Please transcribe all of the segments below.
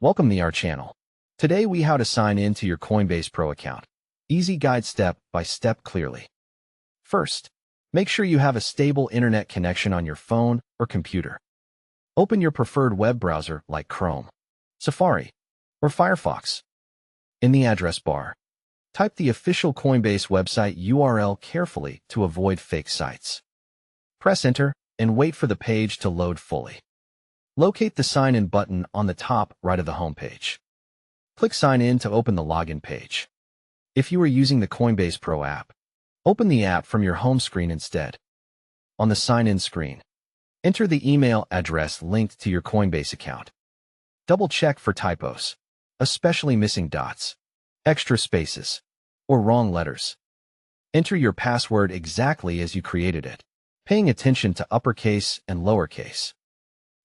Welcome to our channel. Today we how to sign in to your Coinbase Pro account. Easy guide step by step clearly. First, make sure you have a stable internet connection on your phone or computer. Open your preferred web browser like Chrome, Safari, or Firefox. In the address bar, type the official Coinbase website URL carefully to avoid fake sites. Press enter and wait for the page to load fully. Locate the Sign In button on the top right of the homepage. Click Sign In to open the login page. If you are using the Coinbase Pro app, open the app from your home screen instead. On the Sign In screen, enter the email address linked to your Coinbase account. Double-check for typos, especially missing dots, extra spaces, or wrong letters. Enter your password exactly as you created it, paying attention to uppercase and lowercase.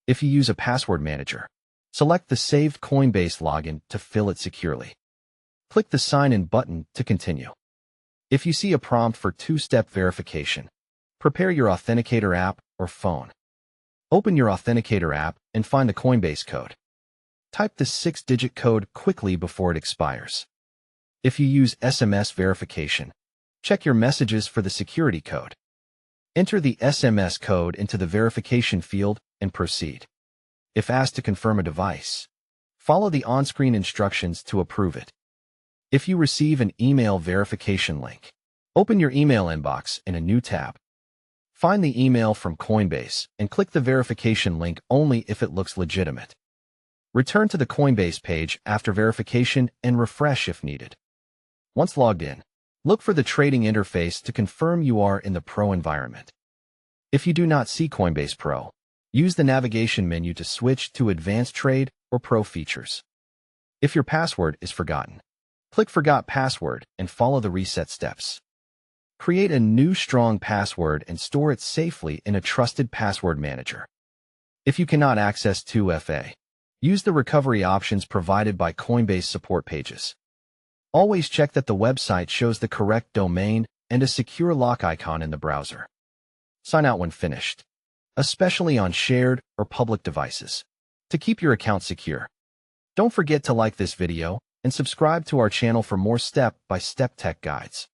If you use a password manager, select the saved Coinbase login to fill it securely. Click the Sign In button to continue. If you see a prompt for two-step verification, prepare your Authenticator app or phone. Open your Authenticator app and find the Coinbase code. Type the 6-digit code quickly before it expires. If you use SMS verification, check your messages for the security code. Enter the SMS code into the verification field and proceed. If asked to confirm a device, follow the on-screen instructions to approve it. If you receive an email verification link, open your email inbox in a new tab. Find the email from Coinbase and click the verification link only if it looks legitimate. Return to the Coinbase page after verification and refresh if needed. Once logged in, look for the trading interface to confirm you are in the Pro environment. If you do not see Coinbase Pro, use the navigation menu to switch to Advanced Trade or Pro features. If your password is forgotten, click Forgot Password and follow the reset steps. Create a new strong password and store it safely in a trusted password manager. If you cannot access 2FA, use the recovery options provided by Coinbase support pages. Always check that the website shows the correct domain and a secure lock icon in the browser. Sign out when finished, especially on shared or public devices, to keep your account secure. Don't forget to like this video and subscribe to our channel for more step-by-step tech guides.